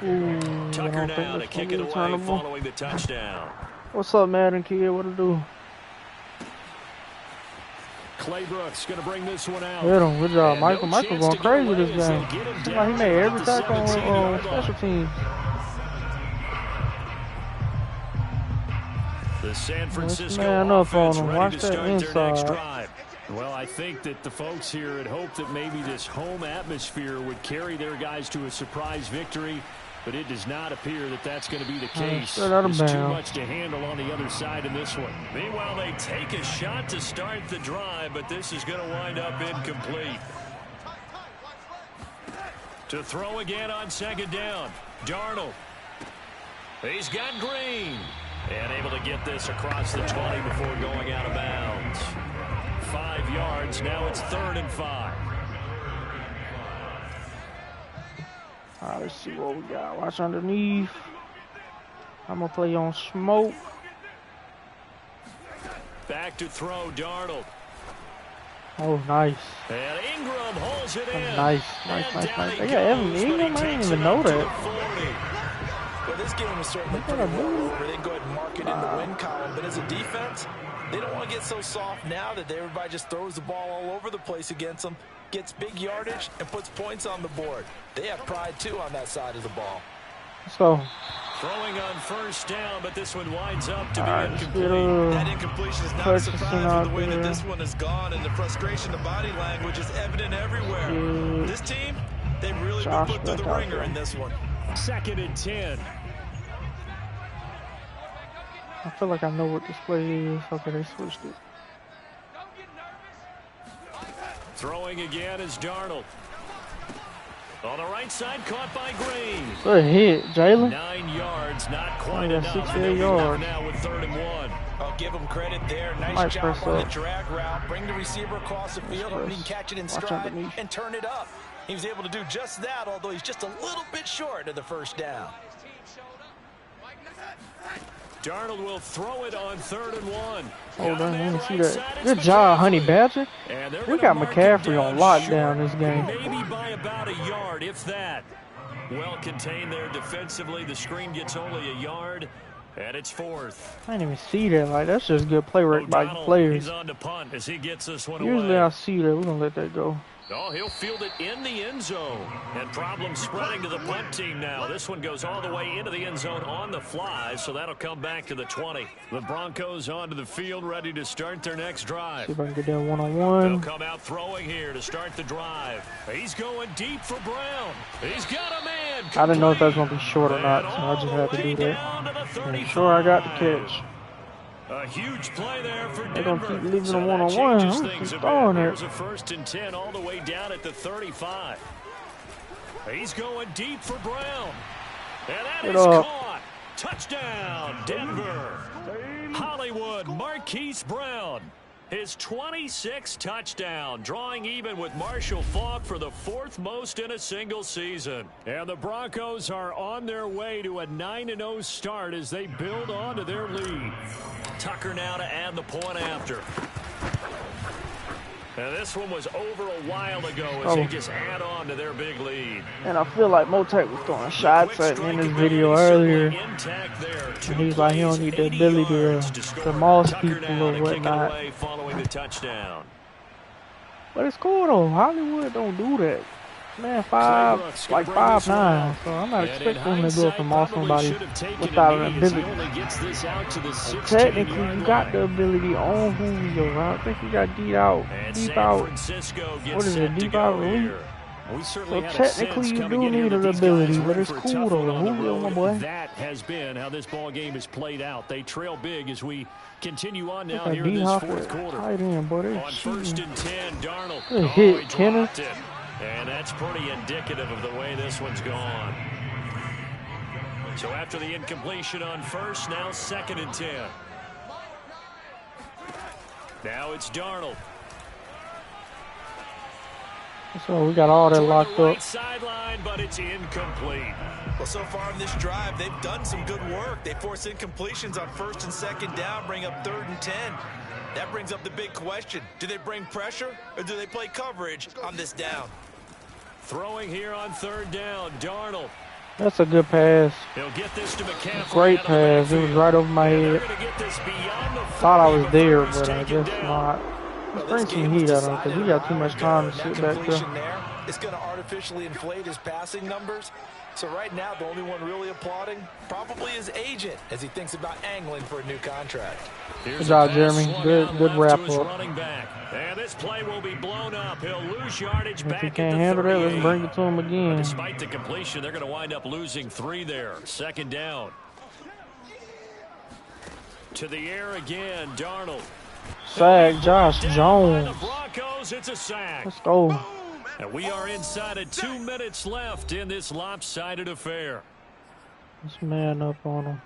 Ooh, I Tucker don't think now this to kick gonna it be away returnable. following the touchdown. What's up, Madden kid? What to do? Claybrook's going to bring this one out. Hit him. Good job, And Michael. no Michael chance going to get crazy away this as game. they'll get him Seems down like he made at every the tackle 17-yard on special line. teams. The San Francisco man up on offense him. ready Watch to that start their next inside. drive. Well, I think that the folks here had hoped that maybe this home atmosphere would carry their guys to a surprise victory, but it does not appear that that's going to be the case. There's too much to handle on the other side in this one. Meanwhile, they take a shot to start the drive, but this is going to wind up incomplete. To throw again on second down, Darnold. He's got Green. And able to get this across the 20 before going out of bounds. 5 yards. Now it's 3rd and 5. All right, let's see what we got. Watch underneath. I'm going to play on smoke. Back to throw, Darnold. Oh, nice. And Ingram holds it in. Nice. They got Evan Ingram? I didn't even know that. Well, this game is certainly pretty well over. They can go ahead and mark it in the win column. But as a defense, they don't want to get so soft now that everybody just throws the ball all over the place against them, gets big yardage, and puts points on the board. They have pride, too, on that side of the ball. Let's go. Throwing on first down, but this one winds up to be incomplete. That incompletion is not a surprise with the way that this one has gone, and the frustration, the body language is evident everywhere. This team, they've really been put through the ringer in this one. 2nd and 10. I feel like I know what this play is. Okay, they switched it. Throwing again is Darnold. On the right side, caught by Green. Good hit, Jalen. 9 yards, not quite enough. 68 yards. Now with 3rd and 1. I'll give him credit there. Nice job on the drag route. Bring the receiver across the field, hoping he can catch it in stride and turn it up. He was able to do just that, although he's just a little bit short of the first down. Darnold will throw it on 3rd and 1. Hold on, let me see that. Good job, Honey Badger. We got McCaffrey on lockdown this game. Maybe by about a yard, if that. Well contained there defensively. The screen gets only a yard, and it's 4th. I didn't even see that. Like, that's just good play work by the players. He's on to punt as he gets this one Usually away. I see that. We're going to let that go. Oh, he'll field it in the end zone. And problems spreading to the punt team now. This one goes all the way into the end zone on the fly, so that'll come back to the 20. The Broncos onto the field, ready to start their next drive. See if I can get that one-on-one. They'll come out throwing here to start the drive. He's going deep for Brown. He's got a man. I didn't know if that was going to be short or not, so I just had to do that. Make sure I got the catch. A huge play there for Denver. They're going to keep leaving them one-on-one. I'm going to keep throwing it. Here's a 1st and 10 all the way down at the 35. He's going deep for Brown. And that is caught. Touchdown, Denver. Hollywood Marquise Brown. His 26th touchdown, drawing even with Marshall Faulk for the 4th most in a single season. And the Broncos are on their way to a 9-0 start as they build on to their lead. Tucker now to add the point after. And this one was over a while ago as they just add on to their big lead. And I feel like Motek was throwing shots at me in this video earlier. And he's like, he don't need the ability to moss people or whatnot. Following the touchdown. But it's cool though. Hollywood don't do that. Man, 5'9", so I'm not expecting him to go up and moss somebody without an ability. And technically, you got the ability on Julio. I think you got deep out. What is it? Deep out elite. So technically, you do need an ability, but it's cool though. Julio, my boy. That has been how this ball game has played out. They trail big as we continue on now here in this 4th quarter. Tight end, boy. On 1st and 10, Darnold. Good hit, Kenneth. And that's pretty indicative of the way this one's gone. So after the incompletion on 1st, now 2nd and 10. Now it's Darnold. So we got all that locked up. Sideline, but it's incomplete. Well, so far in this drive, they've done some good work. They force incompletions on 1st and 2nd down, bring up 3rd and 10. That brings up the big question. Do they bring pressure or do they play coverage on this down? Throwing here on 3rd down, Darnold. That's a good pass. He'll get this to McCaffrey. Great pass. It was right over my head. Thought I was there, but I guess not. Let's bring some heat at him because he got too much time to sit back there. It's going to artificially inflate his passing numbers. So right now, the only one really applauding probably his agent as he thinks about angling for a new contract. Good job, Jeremy. Good wrap up. And this play will be blown up. He'll lose yardage If back he can't handle that, let's bring it to him again. Despite the completion, they're going to wind up losing 3 there. Second down. To the air again, Darnold. Sack, Josh Jones. The Broncos, it's a sack. Let's go. And we are inside of 2 minutes left in this lopsided affair. Let's man up on him.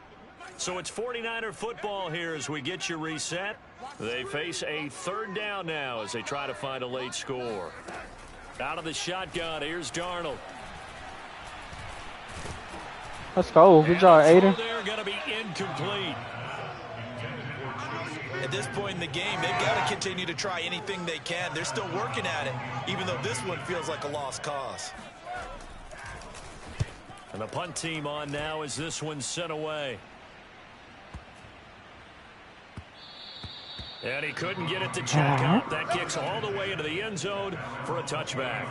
So it's 49er football here as we get you reset. They face a third down now as they try to find a late score. Out of the shotgun, here's Darnold. Let's go. Good job, Aiden. They're going to be incomplete. At this point in the game, they've got to continue to try anything they can. They're still working at it, even though this one feels like a lost cause. And the punt team on now as this one's sent away. And he couldn't get it to check out. That kicks all the way into the end zone for a touchback.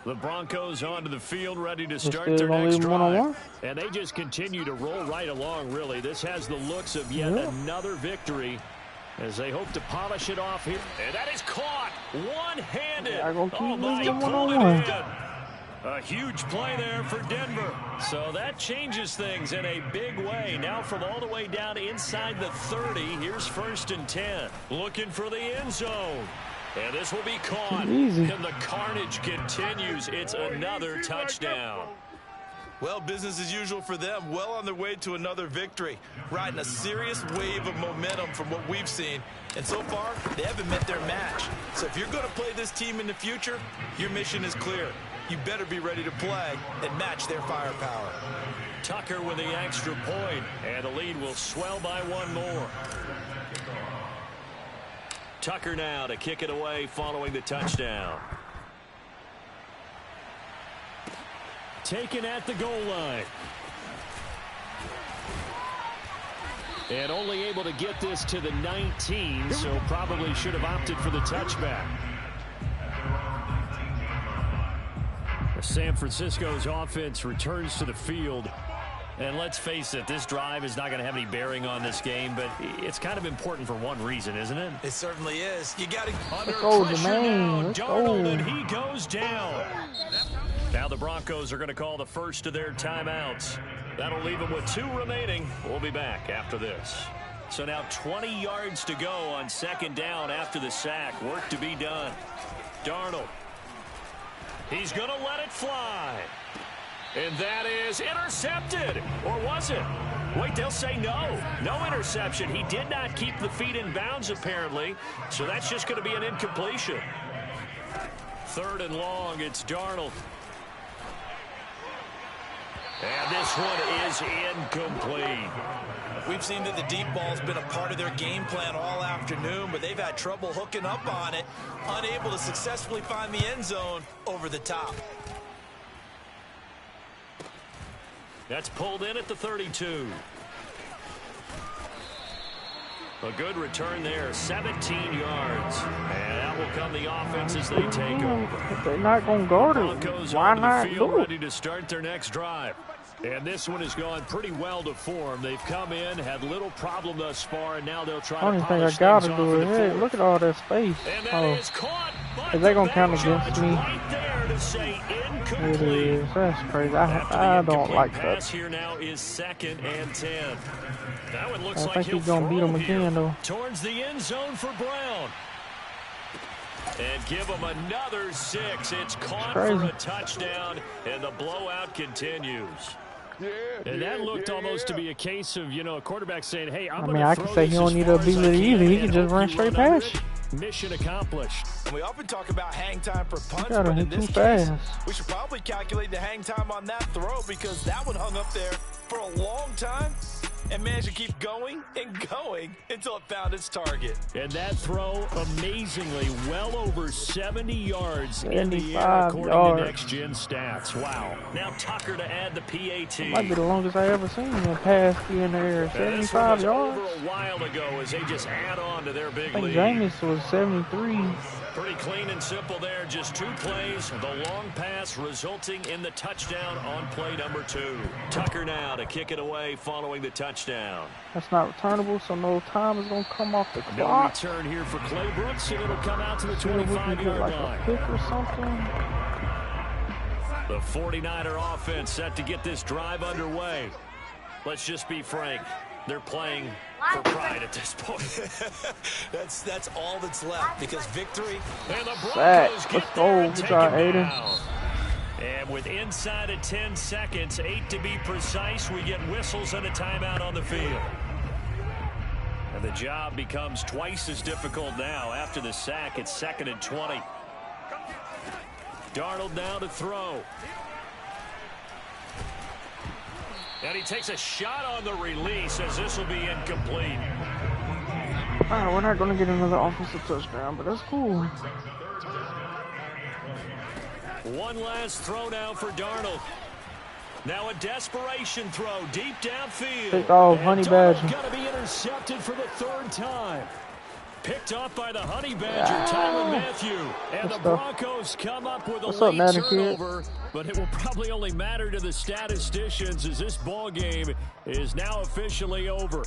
The Broncos onto the field, ready to start their next drive. And they just continue to roll right along, really. This has the looks of yet another victory as they hope to polish it off here. And that is caught one-handed. Oh, my, he pulled it in. A huge play there for Denver. So that changes things in a big way. Now from all the way down inside the 30, here's 1st and 10. Looking for the end zone. And this will be caught. And the carnage continues. It's another touchdown. Well, business as usual for them. Well on their way to another victory. Riding a serious wave of momentum from what we've seen. And so far, they haven't met their match. So if you're going to play this team in the future, your mission is clear. You better be ready to play and match their firepower. Tucker with the extra point. And the lead will swell by 1 more. Tucker now to kick it away following the touchdown. Taken at the goal line. And only able to get this to the 19, so probably should have opted for the touchback. San Francisco's offense returns to the field. And let's face it, this drive is not going to have any bearing on this game, but it's kind of important for one reason, isn't it? It certainly is. You got to under pressure now. Darnold, and he goes down. Now the Broncos are going to call the first of their timeouts. That'll leave them with 2 remaining. We'll be back after this. So now 20 yards to go on 2nd down after the sack. Work to be done. Darnold. He's going to let it fly. And that is intercepted. Or was it? Wait, they'll say no. No interception. He did not keep the feet in bounds, apparently. So that's just going to be an incompletion. 3rd and long. It's Darnold. And this one is incomplete. We've seen that the deep ball's been a part of their game plan all afternoon, but they've had trouble hooking up on it, unable to successfully find the end zone over the top. That's pulled in at the 32. A good return there, 17 yards. And that will come the offense as they take over. They're not going to guard it. Why not do it? Ready to start their next drive. And this one has gone pretty well to form. They've come in, had little problem thus far, and now they'll try to polish things off. I don't think I got to do it. Hey, look at all that space. Is that going to count against me? It is. That's crazy. I don't like that. Pass here now is 2nd and 10. That one looks I like think he's going to beat him again, though. Towards the end zone for Brown. And give him another 6. It's caught for a touchdown, and the blowout continues. And that looked almost to be a case of, you know, a quarterback saying, hey, I can say he don't need to be with it either. He can just run straight past you. Mission accomplished. And we often talk about hang time for punts, but in this case, we should probably calculate the hang time on that throw because that one hung up there for a long time. and managed to keep going and going until it found its target. And that throw, amazingly, well over 70 yards in the air, according to next-gen stats. Wow. Now Tucker to add the PAT. Might be the longest I ever seen a pass be in the air. 75 yards. Over a while ago as they just add on to their big lead. I think Jameis was 73. Pretty clean and simple there. Just 2 plays. The long pass resulting in the touchdown on play number 2. Tucker now to kick it away following the touchdown. That's not returnable, so no time is going to come off the clock. No return here for Clay Brooks, and it'll come out to the 25-yard like line. A pick or something. The 49er offense set to get this drive underway. Let's just be frank. They're playing for pride at this point. that's all that's left, because victory. And the Broncos get there and take him Aiden. down. And with inside of 10 seconds, 8 to be precise, we get whistles and a timeout on the field. And the job becomes twice as difficult now. After the sack, it's 2nd and 20. Darnold now to throw. And he takes a shot on the release as this will be incomplete. All right, we're not going to get another offensive touchdown, but that's cool. One last throw now for Darnold. Now a desperation throw deep downfield. Pick off Honey Badger. Going to be intercepted for the 3rd time. Picked off by the Honey Badger, Tyrann Mathieu. And the Broncos come up with a late turnover, but it will probably only matter to the statisticians as this ball game is now officially over.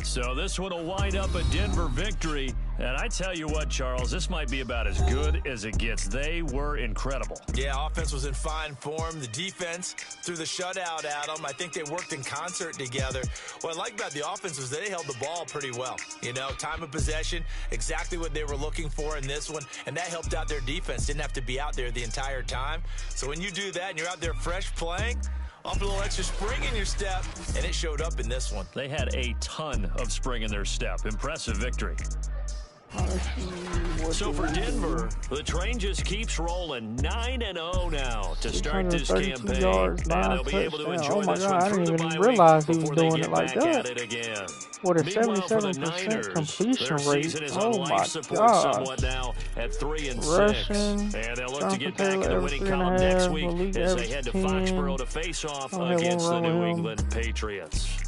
So this one will wind up a Denver victory. And I tell you what, Charles, this might be about as good as it gets. They were incredible. Yeah, offense was in fine form. The defense threw the shutout at them. I think they worked in concert together. What I like about the offense was they held the ball pretty well. You know, time of possession, exactly what they were looking for in this one. And that helped out their defense. Didn't have to be out there the entire time. So when you do that and you're out there fresh playing, off a little extra spring in your step, and it showed up in this one. They had a ton of spring in their step. Impressive victory. So for Denver, the train just keeps rolling. 9-0 now to start this campaign. Yards, and they'll be able to enjoy this one I through didn't the even bye realize week he was before they doing get it like back that. at it again. What a Meanwhile, for the 77% Niners, completion their rate. season is Oh on my life support God. somewhat now at 3-6. Russian, And they'll look to get back in the winning column next week as they head to Foxborough to face off against the New England Patriots.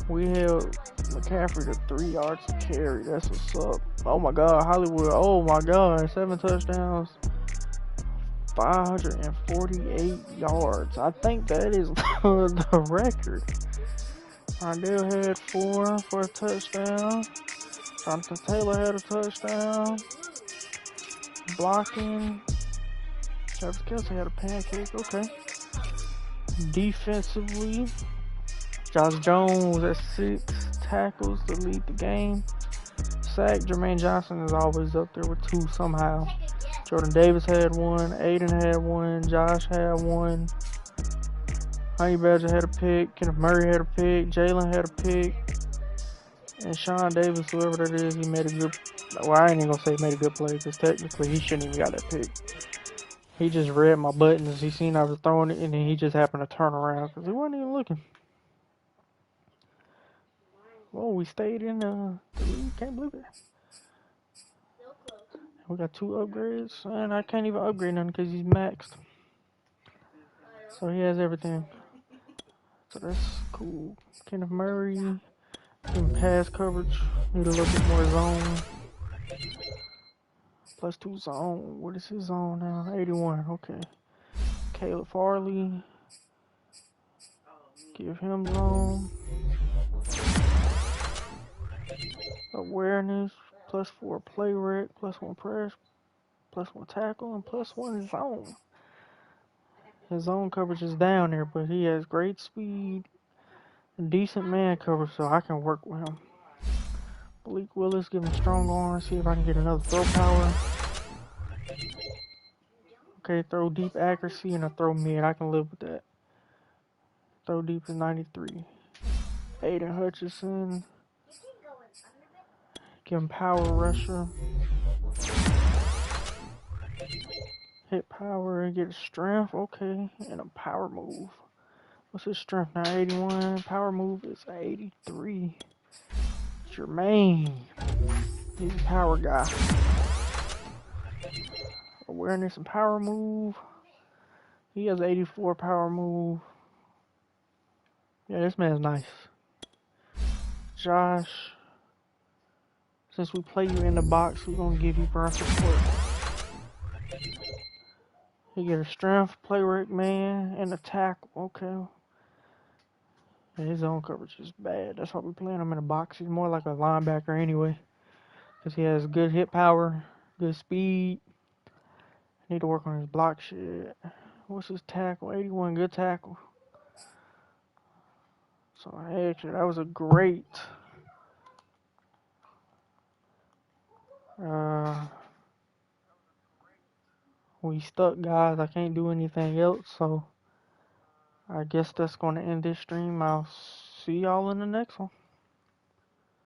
We held McCaffrey to 3 yards to carry. That's what's up. Oh my God, Hollywood. Oh my God, 7 touchdowns, 548 yards. I think that is the record. Rondell had 4 for a touchdown. Jonathan Taylor had a touchdown. Blocking. Travis Kelce had a pancake. Okay. Defensively, Josh Jones at 6 tackles to lead the game. Sack, Jermaine Johnson is always up there with 2 somehow. Jordan Davis had 1, Aiden had 1, Josh had 1. Honey Badger had a pick, Kenneth Murray had a pick, Jalen had a pick. And Sean Davis, whoever that is, he made a good, well, I ain't even gonna say he made a good play, because technically he shouldn't even got that pick. He just read my buttons, he seen I was throwing it, and then he just happened to turn around, because he wasn't even looking. Whoa, we stayed in the league. Can't believe it. We got 2 upgrades, and I can't even upgrade none because he's maxed. So he has everything. So that's cool. Kenneth Murray, in pass coverage, need a little bit more zone. +2 zone. What is his zone now? 81. Okay. Caleb Farley. Give him zone. Awareness, +4 play rec, +1 press, +1 tackle, and +1 zone. His zone coverage is down there, but he has great speed, decent man coverage, so I can work with him. Malik Willis, give him strong arm, see if I can get another throw power. Okay, throw deep accuracy and a throw mid, I can live with that. Throw deep is 93. Aiden Hutchinson. Give him power rusher. Hit power and get strength. Okay. And a power move. What's his strength now? 81. Power move is 83. Jermaine. He's a power guy. Awareness and power move. He has 84 power move. Yeah, this man's nice. Josh. Since we play you in the box, we're going to give you burn support. He get a strength, play rate man, and a tackle. Okay. And his zone coverage is bad. That's why we're playing him in a box. He's more like a linebacker anyway. Because he has good hit power, good speed. Need to work on his block shit. What's his tackle? 81, good tackle. So actually, that was a great we stuck, guys. I can't do anything else, so I guess that's going to end this stream. I'll see y'all in the next one.